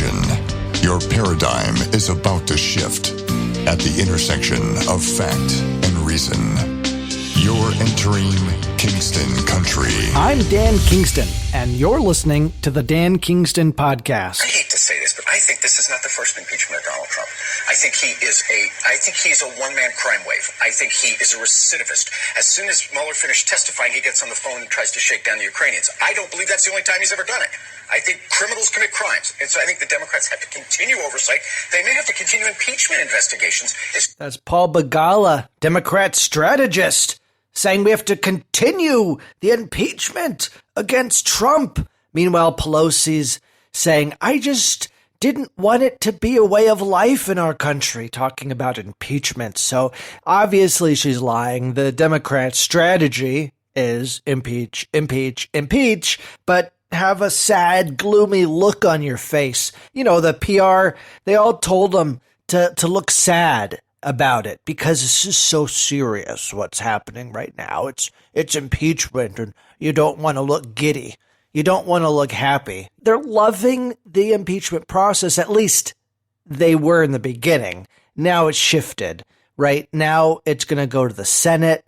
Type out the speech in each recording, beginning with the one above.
Attention, your paradigm is about to shift at the intersection of fact and reason. You're entering Kingston Country. I'm Dan Kingston, and you're listening to the Dan Kingston Podcast. I hate to say this, but I think this is not the first impeachment of Donald Trump. I think he's a one-man crime wave. I think he is a recidivist. As soon as Mueller finished testifying, he gets on the phone and tries to shake down the Ukrainians. I don't believe that's the only time he's ever done it. I think criminals commit crimes. And so I think the Democrats have to continue oversight. They may have to continue impeachment investigations. That's Paul Begala, Democrat strategist, saying we have to continue the impeachment against Trump. Meanwhile, Pelosi's saying, I just didn't want it to be a way of life in our country, talking about impeachment. So obviously she's lying. The Democrat strategy is impeach, impeach, impeach, but have a sad, gloomy look on your face. You know, the PR, they all told them to look sad about it because this is so serious what's happening right now. It's impeachment, and you don't want to look giddy. You don't want to look happy. They're loving the impeachment process. At least they were in the beginning. Now it's shifted, right? Now it's going to go to the Senate,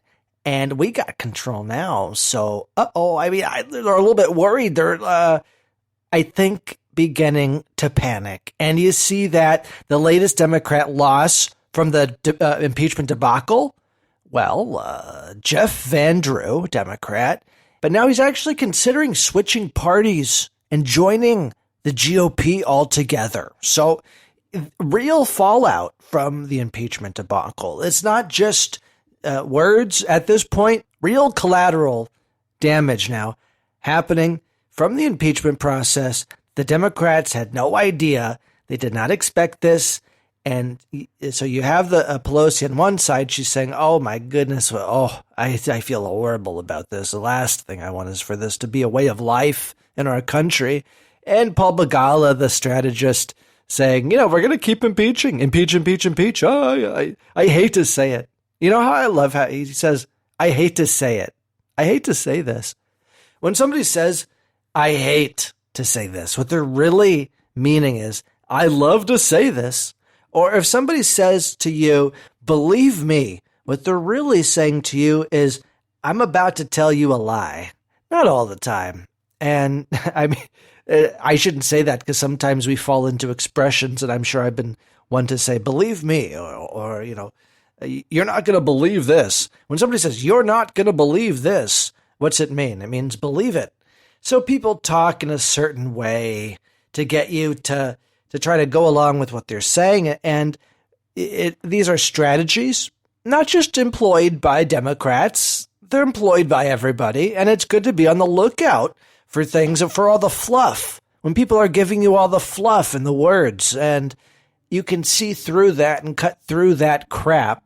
and we got control now. So, they're a little bit worried. They're, I think, beginning to panic. And you see that the latest Democrat loss from the impeachment debacle, Jeff Van Drew, Democrat, but now he's actually considering switching parties and joining the GOP altogether. So real fallout from the impeachment debacle. It's not just words at this point, real collateral damage now happening from the impeachment process. The Democrats had no idea. They did not expect this. And so you have the Pelosi on one side. She's saying, oh, my goodness. I feel horrible about this. The last thing I want is for this to be a way of life in our country. And Paul Begala, the strategist, saying, we're going to keep impeaching. Impeach, impeach, impeach. Oh, I hate to say it. You know how I love how he says, I hate to say it. I hate to say this. When somebody says, I hate to say this, what they're really meaning is, I love to say this. Or if somebody says to you, believe me, what they're really saying to you is, I'm about to tell you a lie. Not all the time. And I shouldn't say that because sometimes we fall into expressions, and I'm sure I've been one to say, believe me, or you're not going to believe this. When somebody says, you're not going to believe this, what's it mean? It means believe it. So people talk in a certain way to get you to try to go along with what they're saying. And these are strategies, not just employed by Democrats. They're employed by everybody. And it's good to be on the lookout for things, for all the fluff. When people are giving you all the fluff and the words, and you can see through that and cut through that crap.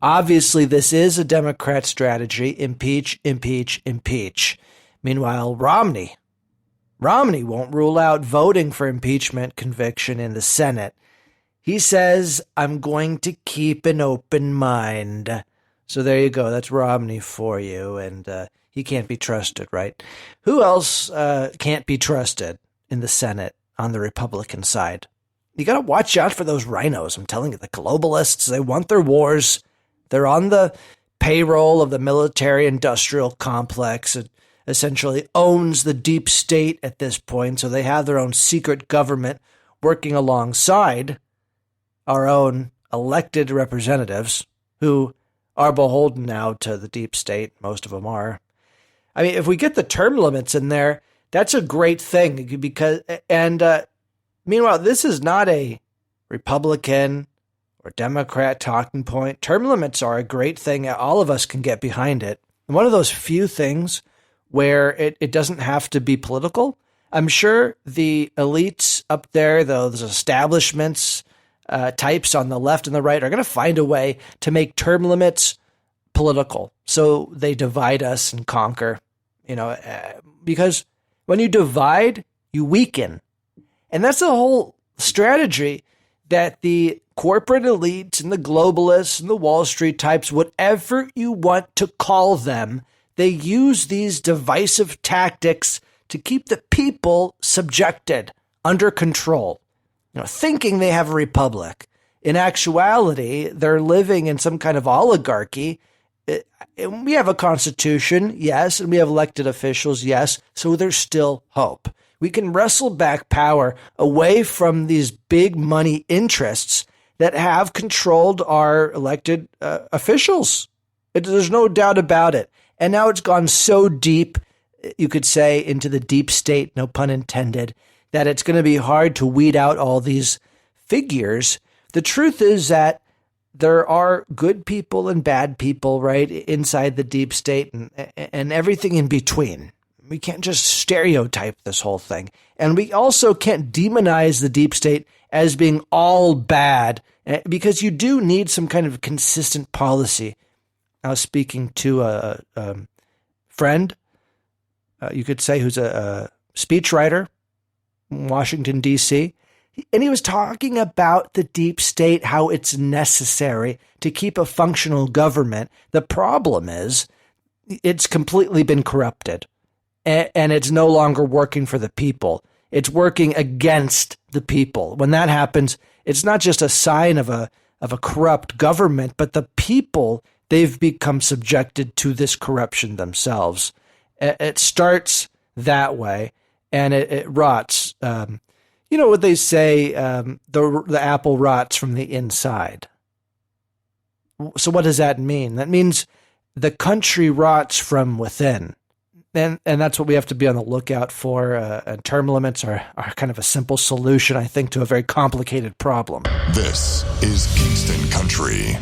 Obviously, this is a Democrat strategy. Impeach, impeach, impeach. Meanwhile, Romney won't rule out voting for impeachment conviction in the Senate. He says, I'm going to keep an open mind. So there you go. That's Romney for you. And he can't be trusted, right? Who else can't be trusted in the Senate on the Republican side? You got to watch out for those rhinos. I'm telling you, the globalists, they want their wars. They're on the payroll of the military-industrial complex. It essentially owns the deep state at this point, so they have their own secret government working alongside our own elected representatives who are beholden now to the deep state. Most of them are. I mean, if we get the term limits in there, that's a great thing because, meanwhile, this is not a Republican or Democrat talking point. Term limits are a great thing. All of us can get behind it. And one of those few things where it doesn't have to be political. I'm sure the elites up there, those establishments, types on the left and the right, are going to find a way to make term limits political. So they divide us and conquer, because when you divide, you weaken. And that's the whole strategy that the corporate elites and the globalists and the Wall Street types, whatever you want to call them, they use these divisive tactics to keep the people subjected under control, thinking they have a republic. In actuality, they're living in some kind of oligarchy. We have a constitution, yes, and we have elected officials, yes, so there's still hope. We can wrestle back power away from these big money interests that have controlled our elected officials. There's no doubt about it. And now it's gone so deep, you could say, into the deep state, no pun intended, that it's going to be hard to weed out all these figures. The truth is that there are good people and bad people, right, inside the deep state and everything in between. We can't just stereotype this whole thing. And we also can't demonize the deep state as being all bad, because you do need some kind of consistent policy. I was speaking to a friend, you could say, who's a speechwriter in Washington, D.C., and he was talking about the deep state, how it's necessary to keep a functional government. The problem is it's completely been corrupted, and it's no longer working for the people. It's working against the people. When that happens, it's not just a sign of a corrupt government, but the people, they've become subjected to this corruption themselves. It starts that way, and it rots. You know what they say, the apple rots from the inside. So what does that mean? That means the country rots from within. And that's what we have to be on the lookout for. And term limits are kind of a simple solution, I think, to a very complicated problem. This is Kingston Country.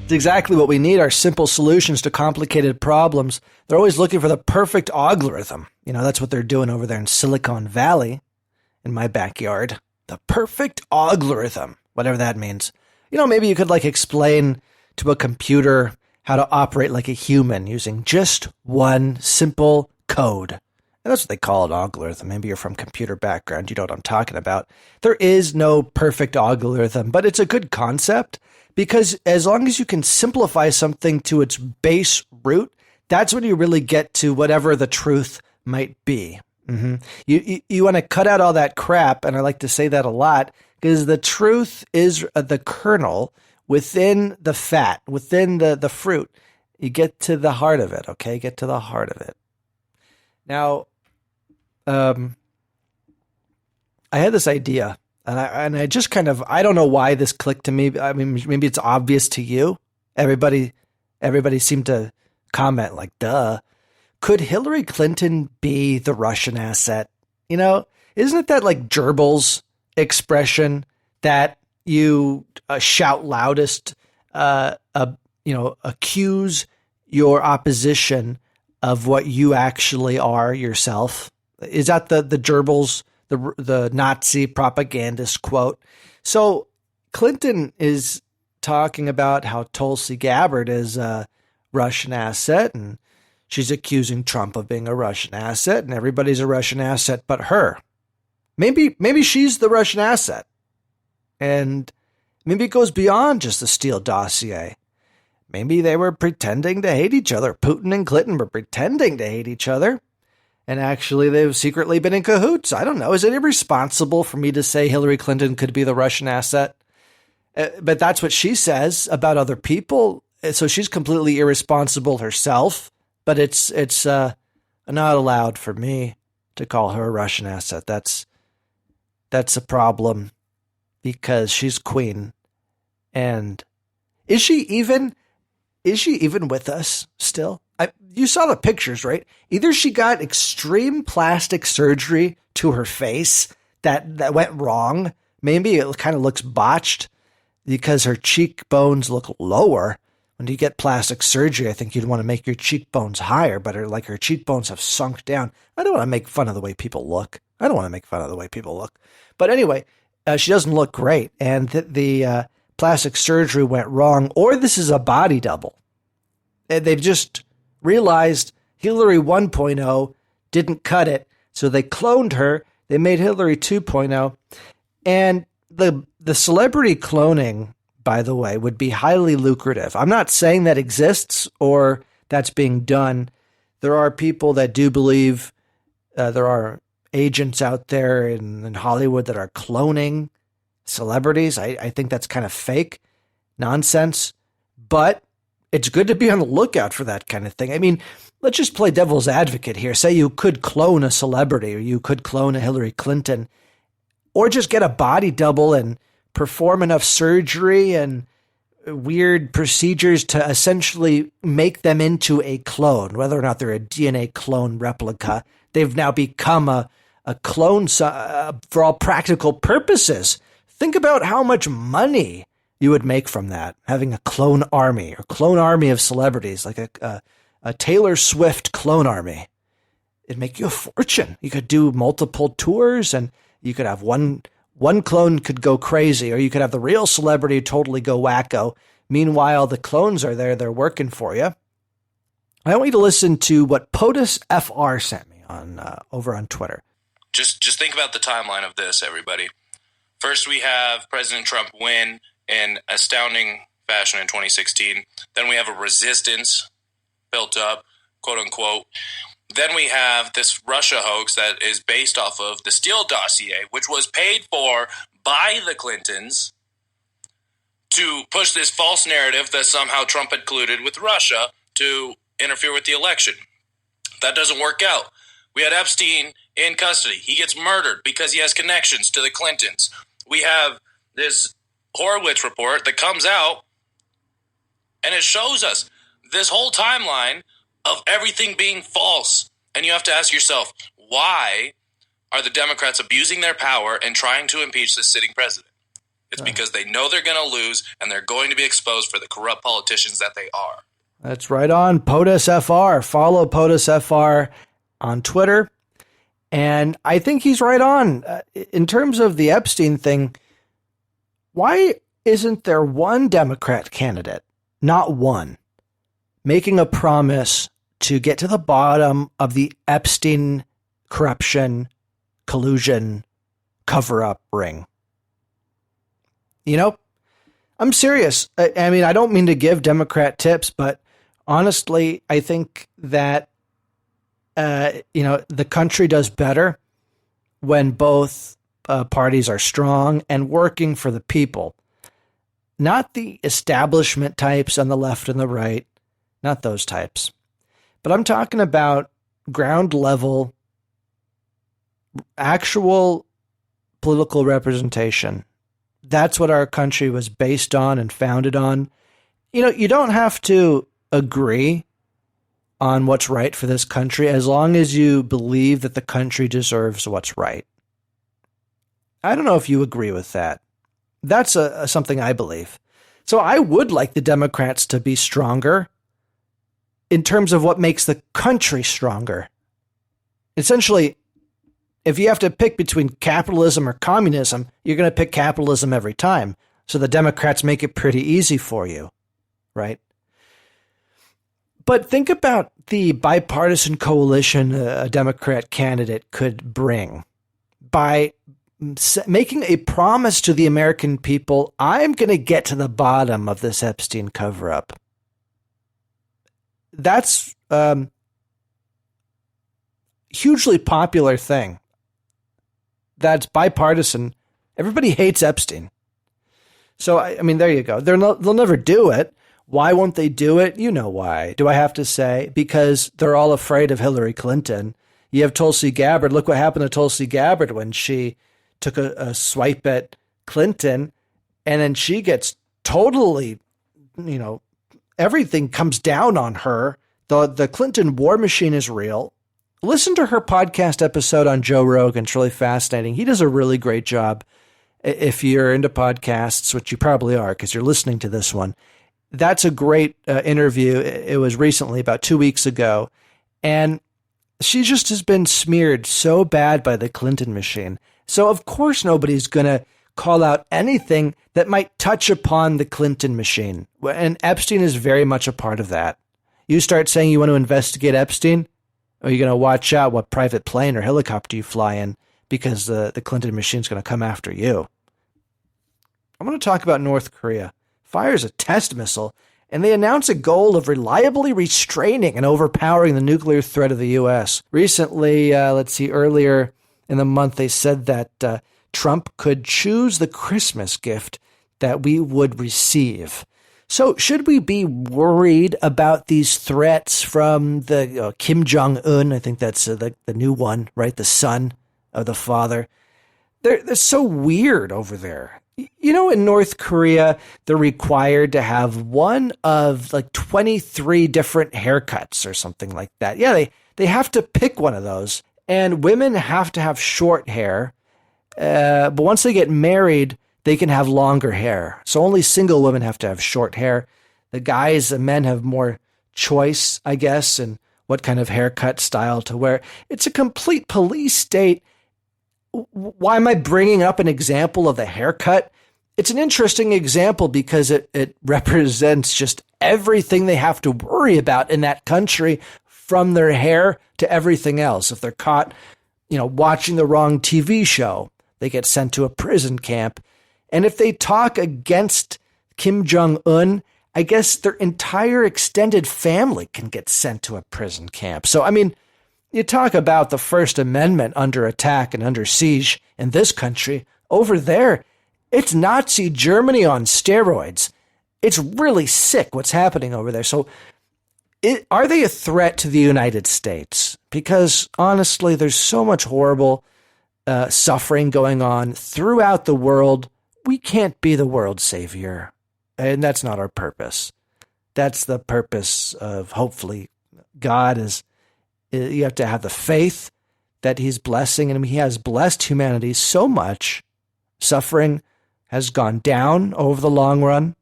It's exactly what we need, are simple solutions to complicated problems. They're always looking for the perfect algorithm. That's what they're doing over there in Silicon Valley, in my backyard. The perfect algorithm, whatever that means. Maybe you could explain to a computer how to operate like a human using just one simple code. And that's what they call an algorithm. Maybe you're from computer background. You know what I'm talking about. There is no perfect algorithm, but it's a good concept, because as long as you can simplify something to its base root, that's when you really get to whatever the truth might be. Mm-hmm. You want to cut out all that crap, and I like to say that a lot, because the truth is the kernel within the fat, within the fruit. You get to the heart of it, okay? Get to the heart of it. Now, I had this idea, and I just I don't know why this clicked to me. I mean, maybe it's obvious to you. Everybody seemed to comment duh. Could Hillary Clinton be the Russian asset? Isn't it that gerbils expression that you shout loudest, accuse your opposition of what you actually are yourself? Is that the gerbils, the Nazi propagandist quote? So Clinton is talking about how Tulsi Gabbard is a Russian asset, and she's accusing Trump of being a Russian asset, and everybody's a Russian asset but her. Maybe she's the Russian asset. And maybe it goes beyond just the Steele dossier. Maybe they were pretending to hate each other. Putin and Clinton were pretending to hate each other. And actually, they've secretly been in cahoots. I don't know. Is it irresponsible for me to say Hillary Clinton could be the Russian asset? But that's what she says about other people. So she's completely irresponsible herself. But it's not allowed for me to call her a Russian asset. That's a problem, because she's queen. And is she even with us still? You saw the pictures, right? Either she got extreme plastic surgery to her face that went wrong. Maybe it kind of looks botched because her cheekbones look lower. When you get plastic surgery, I think you'd want to make your cheekbones higher, but her cheekbones have sunk down. I don't want to make fun of the way people look. But anyway, she doesn't look great, and the plastic surgery went wrong, or this is a body double. They've just realized Hillary 1.0 didn't cut it, so they cloned her. They made Hillary 2.0, and the celebrity cloning, by the way, would be highly lucrative. I'm not saying that exists or that's being done. There are people that do believe there are agents out there in Hollywood that are cloning celebrities. I think that's kind of fake nonsense, but it's good to be on the lookout for that kind of thing. I mean, let's just play devil's advocate here. Say you could clone a celebrity, or you could clone a Hillary Clinton, or just get a body double and perform enough surgery and weird procedures to essentially make them into a clone, whether or not they're a DNA clone replica. They've now become a clone for all practical purposes. Think about how much money you would make from that, having a clone army of celebrities, like a Taylor Swift clone army. It'd make you a fortune. You could do multiple tours, and you could have one clone could go crazy, or you could have the real celebrity totally go wacko. Meanwhile, the clones are there. They're working for you. I want you to listen to what POTUS FR sent me over on Twitter. Just think about the timeline of this, everybody. First, we have President Trump win in astounding fashion in 2016. Then we have a resistance built up, quote unquote. Then we have this Russia hoax that is based off of the Steele dossier, which was paid for by the Clintons to push this false narrative that somehow Trump had colluded with Russia to interfere with the election. That doesn't work out. We had Epstein in custody. He gets murdered because he has connections to the Clintons. We have this Horowitz report that comes out, and it shows us this whole timeline of everything being false. And you have to ask yourself, why are the Democrats abusing their power and trying to impeach the sitting president? It's because they know they're going to lose, and they're going to be exposed for the corrupt politicians that they are. That's right on. POTUS FR. Follow POTUS FR on Twitter. And I think he's right on. In terms of the Epstein thing, why isn't there one Democrat candidate, not one, making a promise to get to the bottom of the Epstein corruption, collusion, cover-up ring? You know, I'm serious. I mean, I don't mean to give Democrat tips, but honestly, I think that, the country does better when both parties are strong and working for the people. Not the establishment types on the left and the right, not those types. But I'm talking about ground level, actual political representation. That's what our country was based on and founded on. You know, you don't have to agree on what's right for this country as long as you believe that the country deserves what's right. I don't know if you agree with that. That's something I believe. So I would like the Democrats to be stronger in terms of what makes the country stronger. Essentially, if you have to pick between capitalism or communism, you're going to pick capitalism every time. So the Democrats make it pretty easy for you, right? But think about the bipartisan coalition a Democrat candidate could bring by making a promise to the American people, I'm going to get to the bottom of this Epstein cover-up. That's a hugely popular thing. That's bipartisan. Everybody hates Epstein. So, I mean, there you go. They'll never do it. Why won't they do it? You know why. Do I have to say? Because they're all afraid of Hillary Clinton. You have Tulsi Gabbard. Look what happened to Tulsi Gabbard when she took a swipe at Clinton, and then she gets totally, everything comes down on her. The Clinton war machine is real. Listen to her podcast episode on Joe Rogan. It's really fascinating. He does a really great job. If you're into podcasts, which you probably are because you're listening to this one, that's a great interview. It was recently, about 2 weeks ago. And she just has been smeared so bad by the Clinton machine. So, of course, nobody's going to call out anything that might touch upon the Clinton machine. And Epstein is very much a part of that. You start saying you want to investigate Epstein, or you're going to watch out what private plane or helicopter you fly in because the Clinton machine's going to come after you. I'm going to talk about North Korea. Fires a test missile, and they announce a goal of reliably restraining and overpowering the nuclear threat of the U.S. Recently, earlier in the month, they said that Trump could choose the Christmas gift that we would receive. So should we be worried about these threats from the Kim Jong-un? I think that's the new one, right? The son of the father. They're so weird over there. You know, in North Korea, they're required to have one of like 23 different haircuts or something like that. Yeah, they have to pick one of those. And women have to have short hair. But once they get married, they can have longer hair. So only single women have to have short hair. The men have more choice, I guess, in what kind of haircut style to wear. It's a complete police state. Why am I bringing up an example of the haircut? It's an interesting example because it represents just everything they have to worry about in that country, from their hair to everything else. If they're caught, watching the wrong TV show, they get sent to a prison camp. And if they talk against Kim Jong-un, I guess their entire extended family can get sent to a prison camp. So, you talk about the First Amendment under attack and under siege in this country. Over there, it's Nazi Germany on steroids. It's really sick what's happening over there. So are they a threat to the United States? Because honestly, there's so much horrible suffering going on throughout the world. We can't be the world's savior. And that's not our purpose. That's the purpose of, hopefully, God is. You have to have the faith that he's blessing, and he has blessed humanity so much. Suffering has gone down over the long run,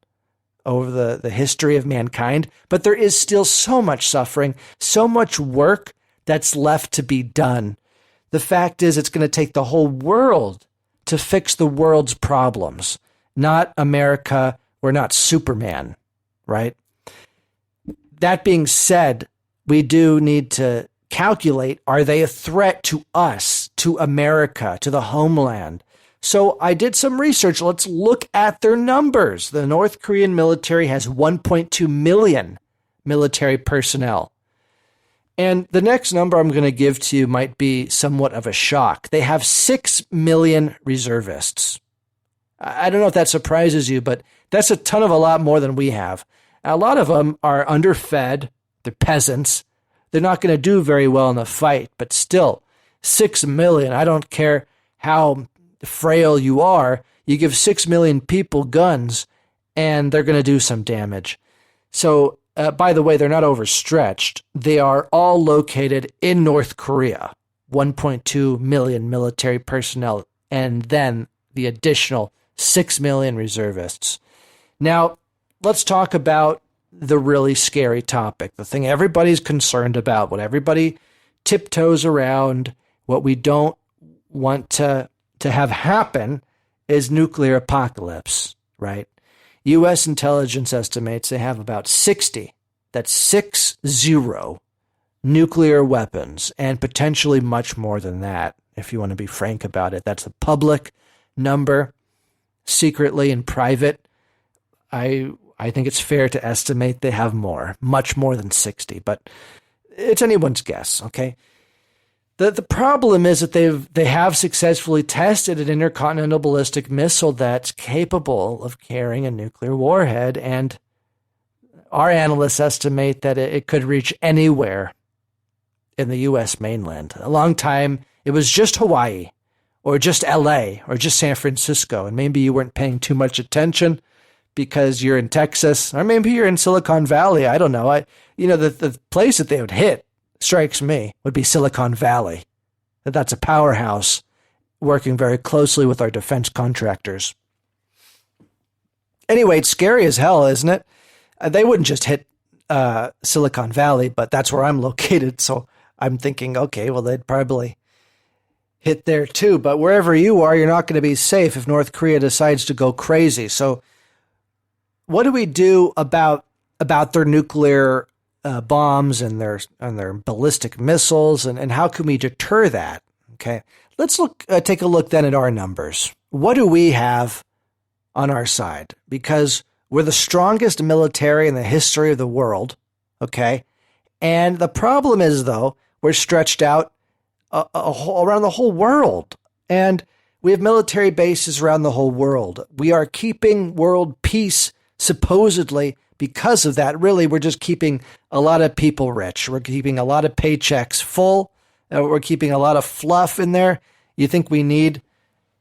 over the history of mankind, but there is still so much suffering, so much work that's left to be done. The fact is, it's going to take the whole world to fix the world's problems, not America. We're not Superman, right? That being said, we do need to calculate, are they a threat to us, to America, to the homeland? So I did some research. Let's look at their numbers. The North Korean military has 1.2 million military personnel. And the next number I'm going to give to you might be somewhat of a shock. They have 6 million reservists. I don't know if that surprises you, but that's a lot more than we have. A lot of them are underfed. They're peasants. They're not going to do very well in the fight, but still, 6 million. I don't care how frail you are. You give 6 million people guns, and they're going to do some damage. So, by the way, they're not overstretched. They are all located in North Korea. 1.2 million military personnel, and then the additional 6 million reservists. Now, let's talk about the really scary topic, the thing everybody's concerned about, what everybody tiptoes around, what we don't want to have happen is nuclear apocalypse, right? U.S. intelligence estimates they have about 60, that's 60 nuclear weapons, and potentially much more than that, if you want to be frank about it. That's a public number. Secretly and private, I think it's fair to estimate they have more, much more than 60, but it's anyone's guess, okay? The problem is that they have successfully tested an intercontinental ballistic missile that's capable of carrying a nuclear warhead, and our analysts estimate that it could reach anywhere in the U.S. mainland. A long time, it was just Hawaii, or just L.A., or just San Francisco, and maybe you weren't paying too much attention because you're in Texas, or maybe you're in Silicon Valley. I don't know. The place that they would hit, strikes me, would be Silicon Valley. That's a powerhouse working very closely with our defense contractors. Anyway, it's scary as hell, isn't it? They wouldn't just hit Silicon Valley, but that's where I'm located. So I'm thinking, okay, well, they'd probably hit there too. But wherever you are, you're not going to be safe if North Korea decides to go crazy. So what do we do about their nuclear bombs and their ballistic missiles, and how can we deter that? Okay, let's take a look then at our numbers. What do we have on our side? Because we're the strongest military in the history of the world. Okay, and the problem is, though, we're stretched out around the whole world. And we have military bases around the whole world. We are keeping world peace supposedly because of that. Really, we're just keeping a lot of people rich. We're keeping a lot of paychecks full. We're keeping a lot of fluff in there. You think we need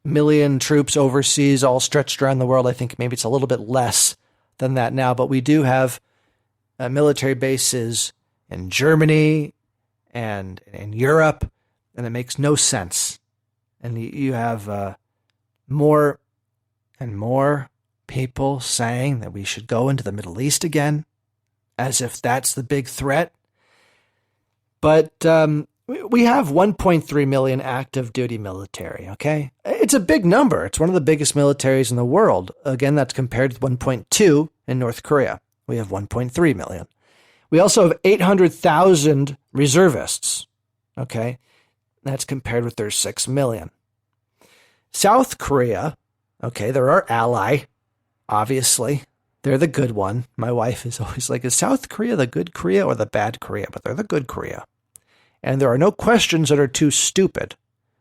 a million troops overseas all stretched around the world? I think maybe it's a little bit less than that now, but we do have military bases in Germany and in Europe, and it makes no sense. And you have more and more people saying that we should go into the Middle East again, as if that's the big threat. But we have 1.3 million active duty military, okay? It's a big number. It's one of the biggest militaries in the world. Again, that's compared to 1.2 in North Korea. We have 1.3 million. We also have 800,000 reservists, okay? That's compared with their 6 million. South Korea, okay, they're our ally, obviously. They're the good one. My wife is always like, is South Korea the good Korea or the bad Korea? But they're the good Korea. And there are no questions that are too stupid.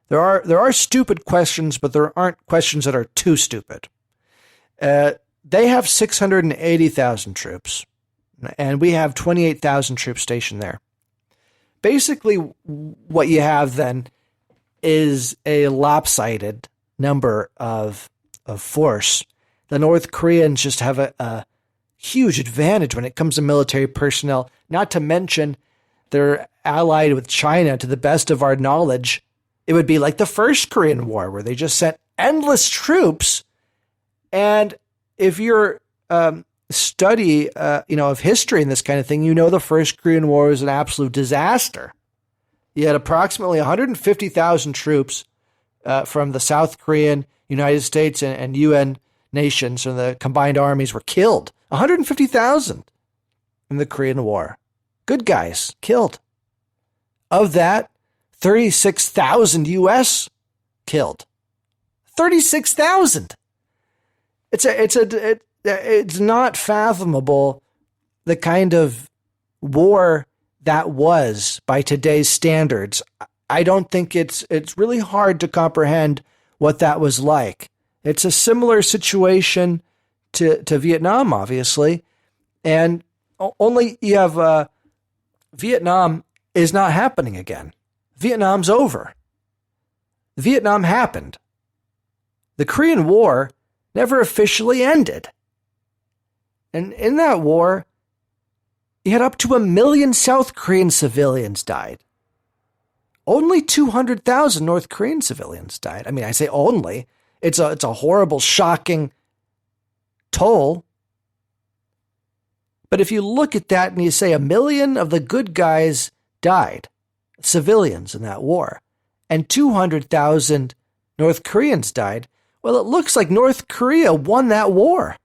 There are stupid questions, but there aren't questions that are too stupid. They have 680,000 troops, and we have 28,000 troops stationed there. Basically, what you have then is a lopsided number of force. The North Koreans just have a huge advantage when it comes to military personnel, not to mention they're allied with China. To the best of our knowledge, it would be like the first Korean War, where they just sent endless troops. And if you're study, of history and this kind of thing, the first Korean War was an absolute disaster. You had approximately 150,000 troops from the South Korean, United States, and UN nations, and the combined armies were killed. 150,000 in the Korean War. Good guys killed. Of that, 36,000 U.S. killed. 36,000. It's not fathomable the kind of war that was by today's standards. I don't think it's really hard to comprehend what that was like. It's a similar situation to Vietnam, obviously, and only you have Vietnam is not happening again. Vietnam's over. Vietnam happened. The Korean War never officially ended. And in that war, you had up to 1 million South Korean civilians died. Only 200,000 North Korean civilians died. I mean, I say only. It's a horrible, shocking toll. But if you look at that and you say 1 million of the good guys died, civilians in that war, and 200,000 North Koreans died, well, it looks like North Korea won that war.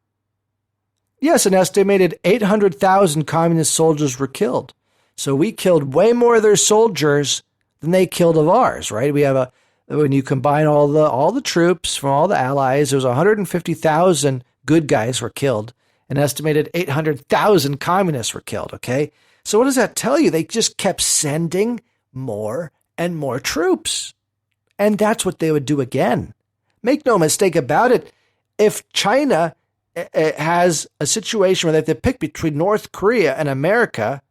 Yes, an estimated 800,000 communist soldiers were killed. So we killed way more of their soldiers than they killed of ours, right? We have when you combine all the troops from all the allies, there was 150,000 good guys were killed. An estimated 800,000 communists were killed, okay? So what does that tell you? They just kept sending more and more troops. And that's what they would do again. Make no mistake about it. If China has a situation where they have to pick between North Korea and America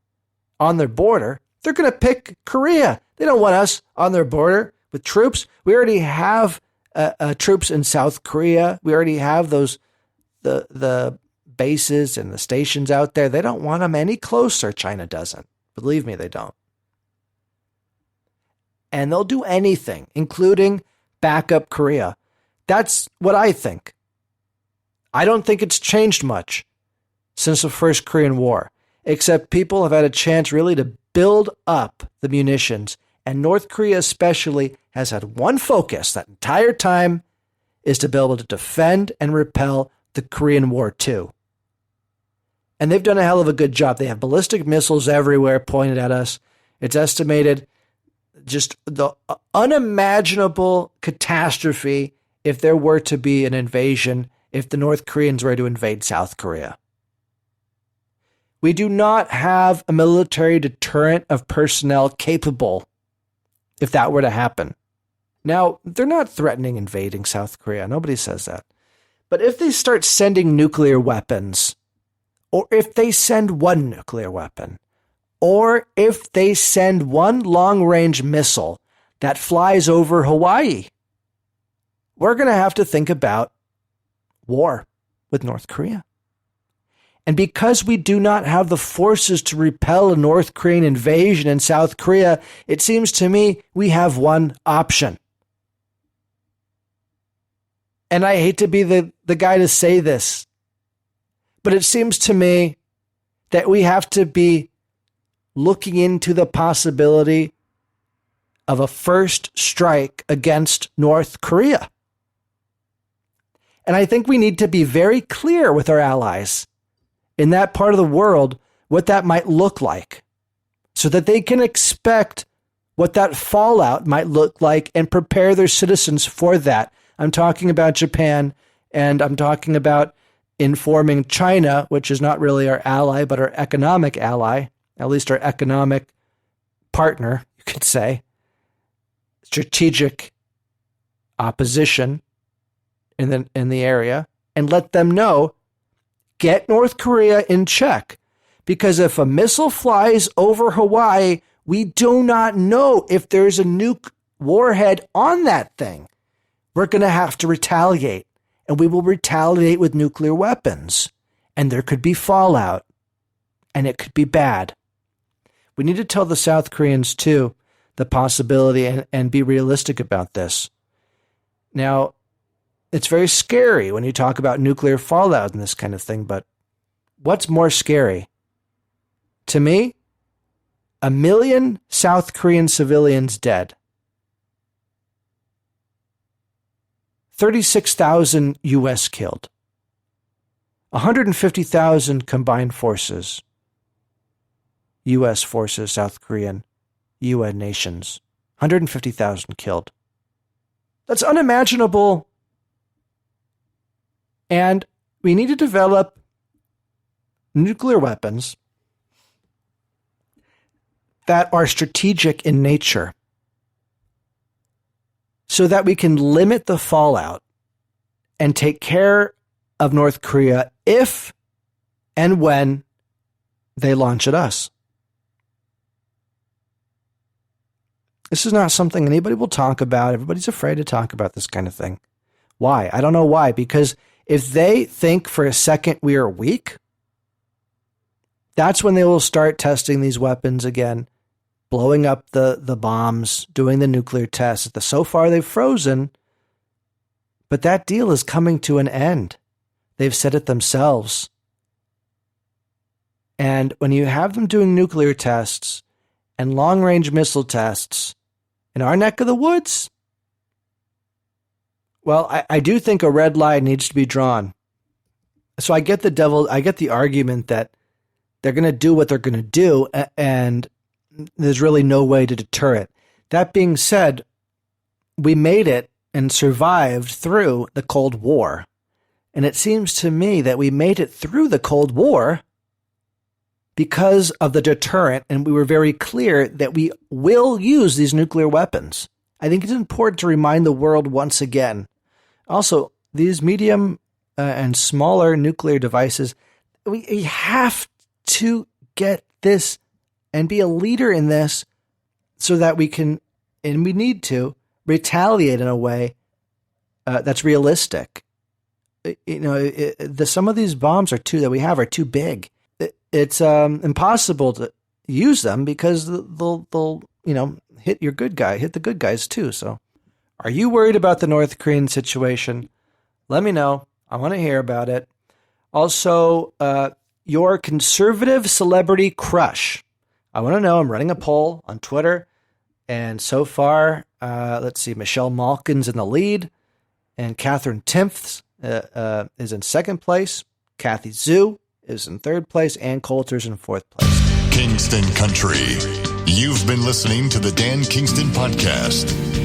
on their border, they're going to pick Korea. They don't want us on their border with troops. We already have troops in South Korea. We already have the bases and the stations out there. They don't want them any closer. China doesn't. Believe me, they don't. And they'll do anything, including back up Korea. That's what I think. I don't think it's changed much since the first Korean War, except people have had a chance really to build up the munitions. And North Korea especially has had one focus that entire time, is to be able to defend and repel the Korean War too. And they've done a hell of a good job. They have ballistic missiles everywhere pointed at us. It's estimated just the unimaginable catastrophe if there were to be an invasion, if the North Koreans were to invade South Korea. We do not have a military deterrent of personnel capable if that were to happen. Now, they're not threatening invading South Korea. Nobody says that. But if they start sending nuclear weapons, or if they send one nuclear weapon, or if they send one long-range missile that flies over Hawaii, we're going to have to think about war with North Korea. And because we do not have the forces to repel a North Korean invasion in South Korea, it seems to me we have one option. And I hate to be the guy to say this, but it seems to me that we have to be looking into the possibility of a first strike against North Korea. And I think we need to be very clear with our allies in that part of the world what that might look like, so that they can expect what that fallout might look like and prepare their citizens for that. I'm talking about Japan, and I'm talking about informing China, which is not really our ally, but our economic ally, at least our economic partner, you could say, strategic opposition in the area, and let them know, get North Korea in check. Because if a missile flies over Hawaii, we do not know if there's a nuke warhead on that thing. We're going to have to retaliate, and we will retaliate with nuclear weapons, and there could be fallout, and it could be bad. We need to tell the South Koreans, too, the possibility and be realistic about this. Now, it's very scary when you talk about nuclear fallout and this kind of thing, but what's more scary? To me, 1 million South Korean civilians dead. 36,000 U.S. killed. 150,000 combined forces. U.S. forces, South Korean, UN nations. 150,000 killed. That's unimaginable. And we need to develop nuclear weapons that are strategic in nature so that we can limit the fallout and take care of North Korea if and when they launch at us. This is not something anybody will talk about. Everybody's afraid to talk about this kind of thing. Why? I don't know why. Because if they think for a second we are weak, that's when they will start testing these weapons again, blowing up the bombs, doing the nuclear tests. So far they've frozen, but that deal is coming to an end. They've said it themselves. And when you have them doing nuclear tests and long-range missile tests in our neck of the woods, well, I do think a red line needs to be drawn. So I get the argument that they're going to do what they're going to do, and there's really no way to deter it. That being said, we made it and survived through the Cold War. And it seems to me that we made it through the Cold War because of the deterrent, and we were very clear that we will use these nuclear weapons. I think it's important to remind the world once again. Also, these medium and smaller nuclear devices, we have to get this and be a leader in this so that we can, and we need to, retaliate in a way that's realistic. Some of these bombs are too big. It's impossible to use them because they'll hit the good guys too. So are you worried about the North Korean situation? Let me know. I want to hear about it. Also, your conservative celebrity crush. I want to know. I'm running a poll on Twitter. And so far, let's see, Michelle Malkin's in the lead. And Catherine Timpf is in second place. Kathy Zhu is in third place. Ann Coulter's in fourth place. Kingston Country. You've been listening to the Dan Kingston Podcast.